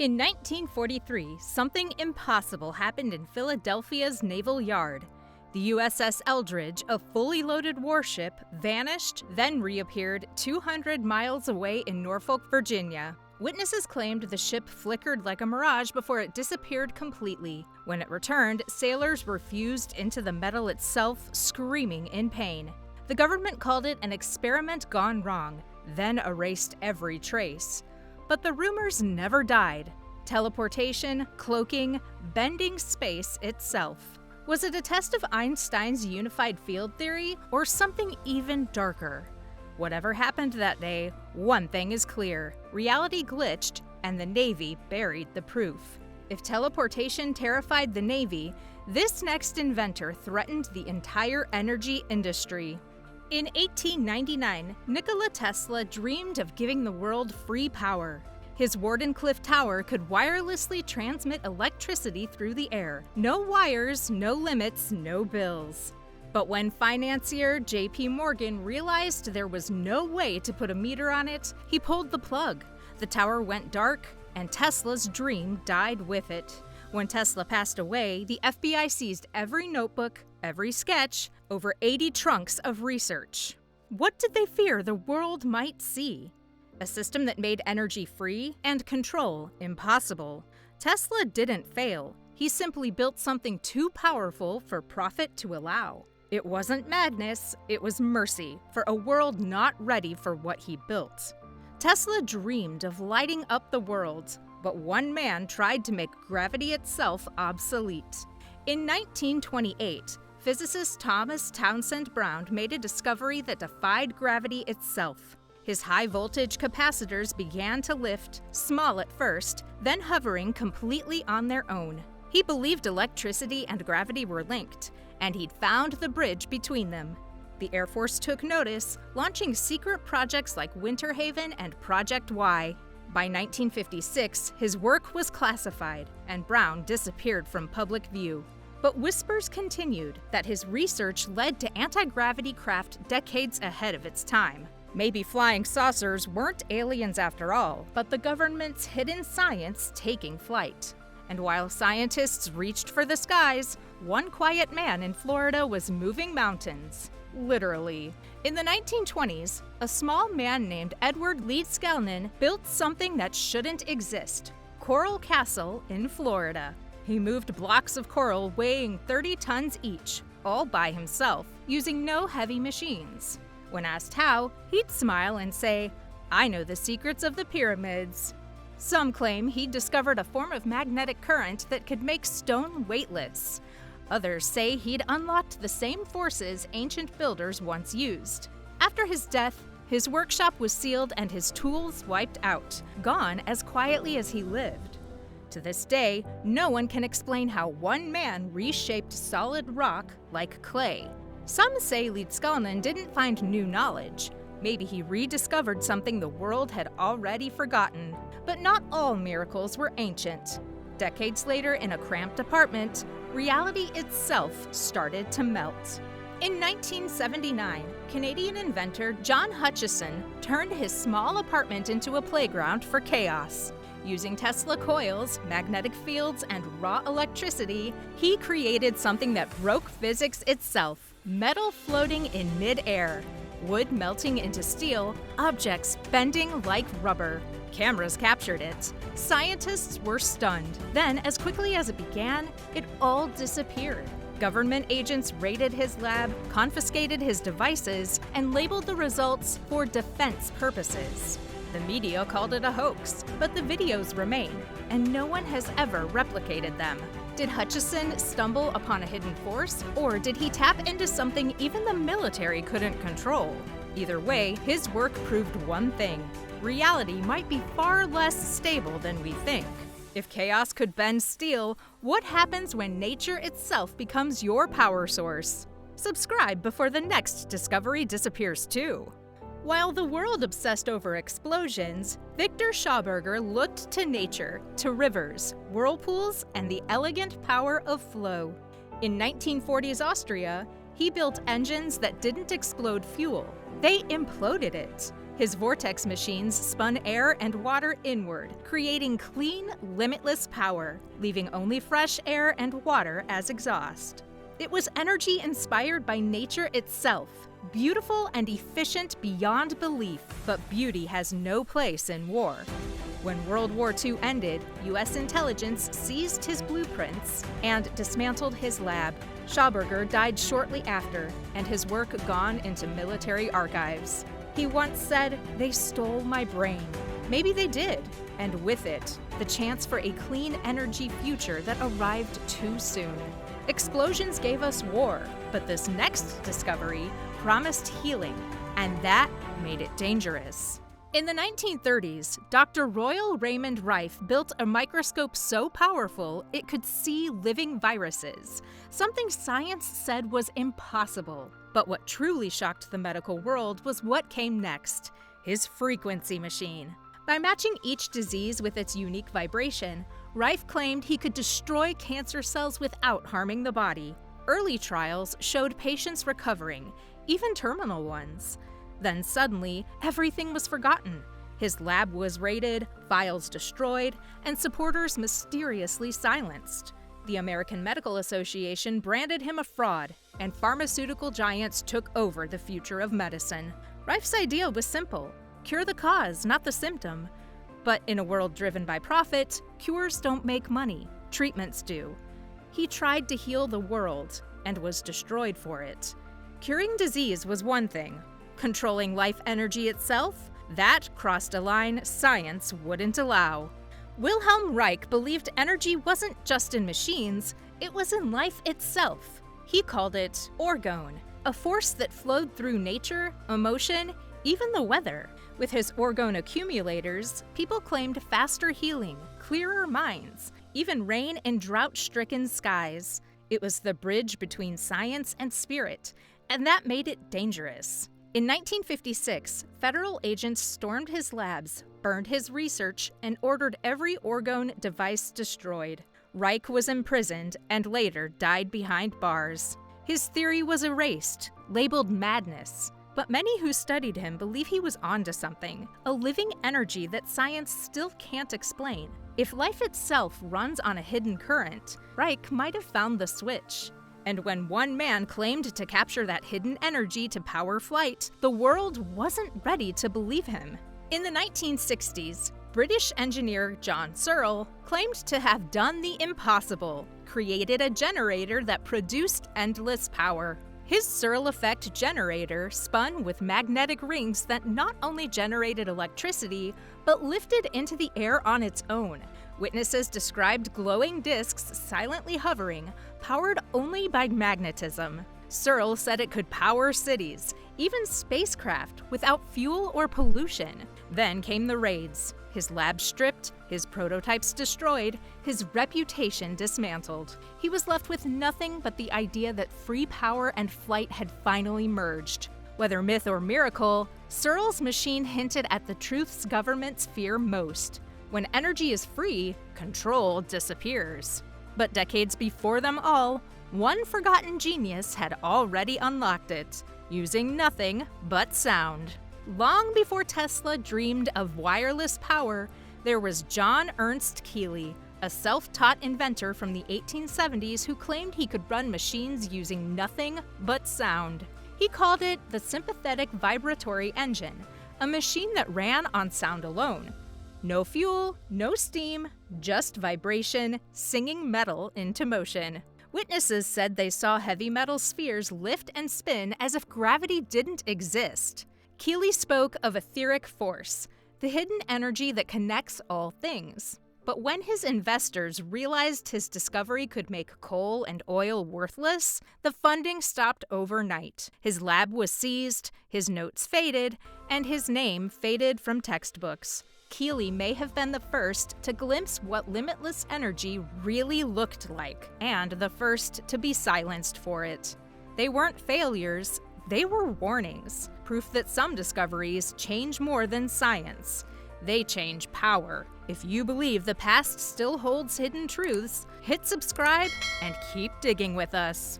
In 1943, something impossible happened in Philadelphia's naval yard. The USS Eldridge, a fully loaded warship, vanished, then reappeared 200 miles away in Norfolk, Virginia. Witnesses claimed the ship flickered like a mirage before it disappeared completely. When it returned, sailors were fused into the metal itself, screaming in pain. The government called it an experiment gone wrong, then erased every trace. But the rumors never died. Teleportation, cloaking, bending space itself. Was it a test of Einstein's unified field theory, or something even darker? Whatever happened that day, one thing is clear: reality glitched, and the Navy buried the proof. If teleportation terrified the Navy, this next inventor threatened the entire energy industry. In 1899, Nikola Tesla dreamed of giving the world free power. His Wardenclyffe Tower could wirelessly transmit electricity through the air. No wires, no limits, no bills. But when financier J.P. Morgan realized there was no way to put a meter on it, he pulled the plug. The tower went dark, and Tesla's dream died with it. When Tesla passed away, the FBI seized every notebook, every sketch, over 80 trunks of research. What did they fear the world might see? A system that made energy free and control impossible. Tesla didn't fail. He simply built something too powerful for profit to allow. It wasn't madness, it was mercy for a world not ready for what he built. Tesla dreamed of lighting up the world, but one man tried to make gravity itself obsolete. In 1928, physicist Thomas Townsend Brown made a discovery that defied gravity itself. His high-voltage capacitors began to lift, small at first, then hovering completely on their own. He believed electricity and gravity were linked, and he'd found the bridge between them. The Air Force took notice, launching secret projects like Winter Haven and Project Y. By 1956, his work was classified, and Brown disappeared from public view. But whispers continued that his research led to anti-gravity craft decades ahead of its time. Maybe flying saucers weren't aliens after all, but the government's hidden science taking flight. And while scientists reached for the skies, one quiet man in Florida was moving mountains. Literally. In the 1920s, a small man named Edward Leedskalnin built something that shouldn't exist: Coral Castle in Florida. He moved blocks of coral weighing 30 tons each, all by himself, using no heavy machines. When asked how, he'd smile and say, "I know the secrets of the pyramids." Some claim he discovered a form of magnetic current that could make stone weightless. Others say he'd unlocked the same forces ancient builders once used. After his death, his workshop was sealed and his tools wiped out, gone as quietly as he lived. To this day, no one can explain how one man reshaped solid rock like clay. Some say Leedskalnin didn't find new knowledge. Maybe he rediscovered something the world had already forgotten. But not all miracles were ancient. Decades later, in a cramped apartment, reality itself started to melt. In 1979, Canadian inventor John Hutchison turned his small apartment into a playground for chaos. Using Tesla coils, magnetic fields, and raw electricity, he created something that broke physics itself: metal floating in mid-air, wood melting into steel, objects bending like rubber. Cameras captured it. Scientists were stunned. Then, as quickly as it began, it all disappeared. Government agents raided his lab, confiscated his devices, and labeled the results for defense purposes. The media called it a hoax, but the videos remain, and no one has ever replicated them. Did Hutchison stumble upon a hidden force, or did he tap into something even the military couldn't control? Either way, his work proved one thing: reality might be far less stable than we think. If chaos could bend steel, what happens when nature itself becomes your power source? Subscribe before the next discovery disappears too. While the world obsessed over explosions, Victor Schauberger looked to nature, to rivers, whirlpools, and the elegant power of flow. In 1940s Austria, he built engines that didn't explode fuel. They imploded it. His vortex machines spun air and water inward, creating clean, limitless power, leaving only fresh air and water as exhaust. It was energy inspired by nature itself, beautiful and efficient beyond belief, but beauty has no place in war. When World War II ended, U.S. intelligence seized his blueprints and dismantled his lab. Schauberger died shortly after, and his work gone into military archives. He once said, "They stole my brain." Maybe they did, and with it, the chance for a clean energy future that arrived too soon. Explosions gave us war, but this next discovery promised healing, and that made it dangerous. In the 1930s, Dr. Royal Raymond Rife built a microscope so powerful it could see living viruses, something science said was impossible. But what truly shocked the medical world was what came next: his frequency machine. By matching each disease with its unique vibration, Rife claimed he could destroy cancer cells without harming the body. Early trials showed patients recovering, even terminal ones. Then suddenly, everything was forgotten. His lab was raided, files destroyed, and supporters mysteriously silenced. The American Medical Association branded him a fraud, and pharmaceutical giants took over the future of medicine. Rife's idea was simple: cure the cause, not the symptom. But in a world driven by profit, cures don't make money, treatments do. He tried to heal the world and was destroyed for it. Curing disease was one thing. Controlling life energy itself? That crossed a line science wouldn't allow. Wilhelm Reich believed energy wasn't just in machines, it was in life itself. He called it orgone, a force that flowed through nature, emotion, even the weather. With his orgone accumulators, people claimed faster healing, clearer minds, even rain in drought-stricken skies. It was the bridge between science and spirit, and that made it dangerous. In 1956, federal agents stormed his labs, burned his research, and ordered every orgone device destroyed. Reich was imprisoned and later died behind bars. His theory was erased, labeled madness. But many who studied him believe he was onto something, a living energy that science still can't explain. If life itself runs on a hidden current, Reich might have found the switch. And when one man claimed to capture that hidden energy to power flight, the world wasn't ready to believe him. In the 1960s, British engineer John Searle claimed to have done the impossible, created a generator that produced endless power. His Searle effect generator spun with magnetic rings that not only generated electricity, but lifted into the air on its own. Witnesses described glowing discs silently hovering, powered only by magnetism. Searle said it could power cities, even spacecraft, without fuel or pollution. Then came the raids. His lab stripped, his prototypes destroyed, his reputation dismantled. He was left with nothing but the idea that free power and flight had finally merged. Whether myth or miracle, Searle's machine hinted at the truths governments fear most. When energy is free, control disappears. But decades before them all, one forgotten genius had already unlocked it, using nothing but sound. Long before Tesla dreamed of wireless power, there was John Ernst Keeley, a self-taught inventor from the 1870s who claimed he could run machines using nothing but sound. He called it the sympathetic vibratory engine, a machine that ran on sound alone. No fuel, no steam, just vibration, singing metal into motion. Witnesses said they saw heavy metal spheres lift and spin as if gravity didn't exist. Keeley spoke of etheric force, the hidden energy that connects all things. But when his investors realized his discovery could make coal and oil worthless, the funding stopped overnight. His lab was seized, his notes faded, and his name faded from textbooks. Keeley may have been the first to glimpse what limitless energy really looked like, and the first to be silenced for it. They weren't failures, they were warnings, proof that some discoveries change more than science. They change power. If you believe the past still holds hidden truths, hit subscribe and keep digging with us.